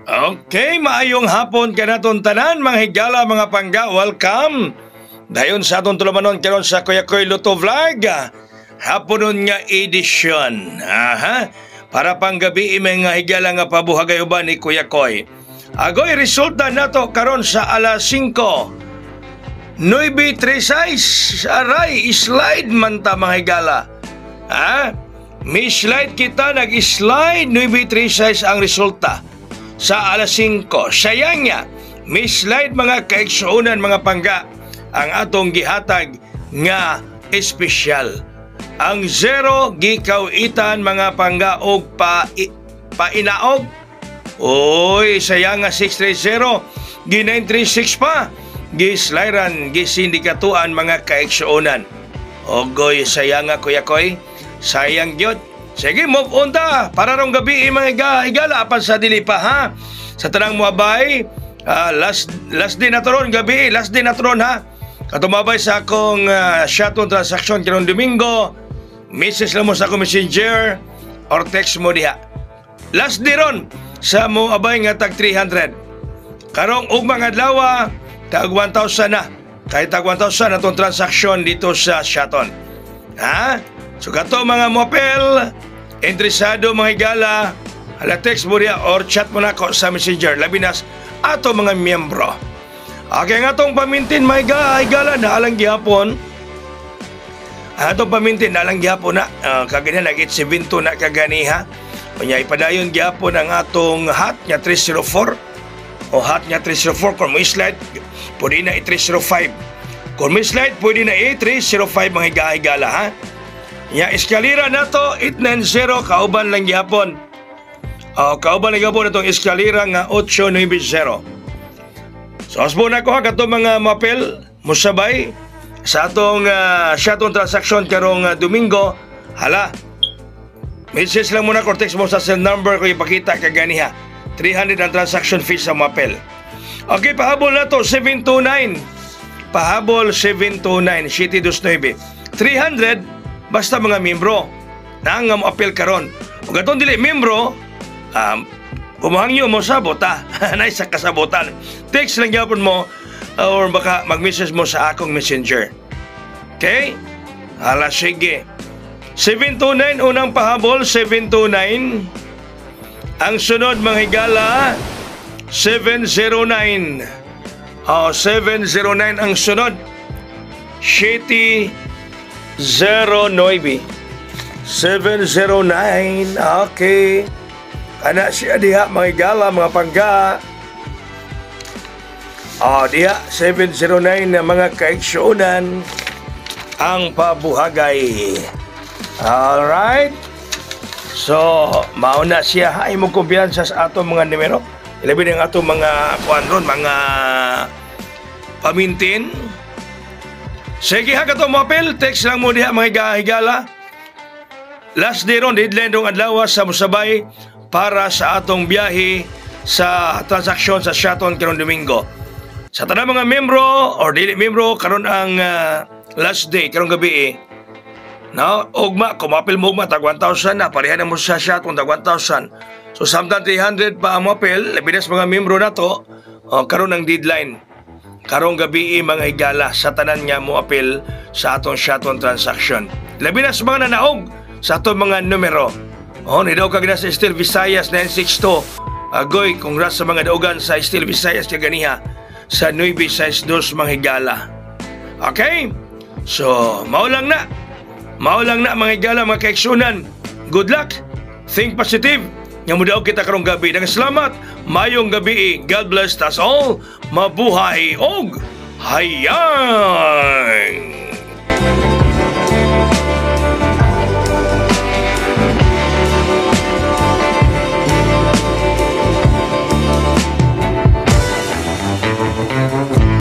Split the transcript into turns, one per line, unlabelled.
Okay, maayong hapon ka naton tanan, mga higala, mga pangga, welcome! Dayon sa atong tulumanon karon sa Kuya Koy Luto Vlog, haponon nga edisyon. Para pang gabi mga higala nga pabuhagay uban ni Kuya Koy. Agoy resulta nato karon sa alas 5. 9:36, aray, slide man ta mga higala. May slide kita, nag-slide, 9:36 ang resulta. Sa alas 5, sayang niya, may slide mga kaigsuunan mga pangga, ang atong gihatag nga espesyal. Ang 0 gikawitan mga pangga og painaog. Oy, sayang nga 630, gi-936 pa, gislideran, gisindikatuan mga kaigsuunan. Ogoy, sayang nga Kuya Koy, sayang gyud. Sige, move on ta. Para rong gabi mga higala apan sa dili pa ha. Sa tanang muabay, last day na to ron gabi, last day na to ron ha. Katumabay sa akong shotgun transaction karong Domingo. Message lang mo sa akong messenger or text mo diha. Last day ron sa muabay nga tag 300. Karong ugma nga adlaw tag 1,000 na. Kahit tag 1,000 atong transaction dito sa shotgun. Ha? So kato mga mopel, interesado mga higala, hala text mo rin or chat mo na ako sa messenger, labinas ato mga miyembro. Okay nga itong pamintin mga higala na alang gihapon. Atong pamintin na alang gihapon na, kaganya nag-872 na kaganiha. Kanya ipadayon gihapon ang atong hot nga 304 o hot nga 304 kung may slide, pwede na i-305. Kung may slide, pwede na i-305 mga higala ha. Ya eskalera nato 890 kauban lang gihapon. Kauban lang gihapon itong eskalera nga 890. So asbo na ko ha kato mga mapel musabay sa atong shotgun transaction karong Domingo. Hala, message lang muna ko, text mo sa cell number ko ipakita kaganiha. 300 ang transaction fee sa mapel. Okay, pahabol na to 729. Pahabol 729 729 300 basta mga membro na nga mo apel karon. Ug atong dili membro, umahangyo mo sabot nay sa kasabotan. Text lang gyapon mo or baka mag-message mo sa akong messenger. Okay? Hala sige. 729 unang pahabol 729. Ang sunod mga higala 709. 709 ang sunod. 709. Okay. Ana siya diha mga higala, mga pangga. Diha 709 na mga kaigsuunan ang pabuhagay. Alright. So, mauna siya ha. Imong kumpiyansa sa atong mga numero. Ilabi ng atong mga kuanron, mga pamintin. Sige ha kato mo apel, text lang mo diha mga higala. Last day ron, deadline rong adlaw sa musabay para sa atong biyahe sa transaksyon sa shotgun karong Domingo. Sa tanang mga membro or dili membro karon ang last day karong gabi no, ugma, kumapil mo ugma tag 1,000 na, pareha na mo sa shotgun tag 1,000. So samtang 300 pa ang apel, labinas mga membro na to, karon ang deadline. Karong gabi mga higala sa tanan nga mo apel sa atong shotgun transaction. Labi na sa mga nanaog sa atong mga numero. Ni daw kagina sa Steel Visayas 962. Agoy, congrats sa mga daugan sa Steel Visayas kaganiha sa 962 mga higala. Okay? So, maulang na mga higala, mga kaigsunan. Good luck. Think positive. Nga mo daw kita karong gabi. Daghang salamat. Mayong gabi. God bless us all. Mabuhay og hayang!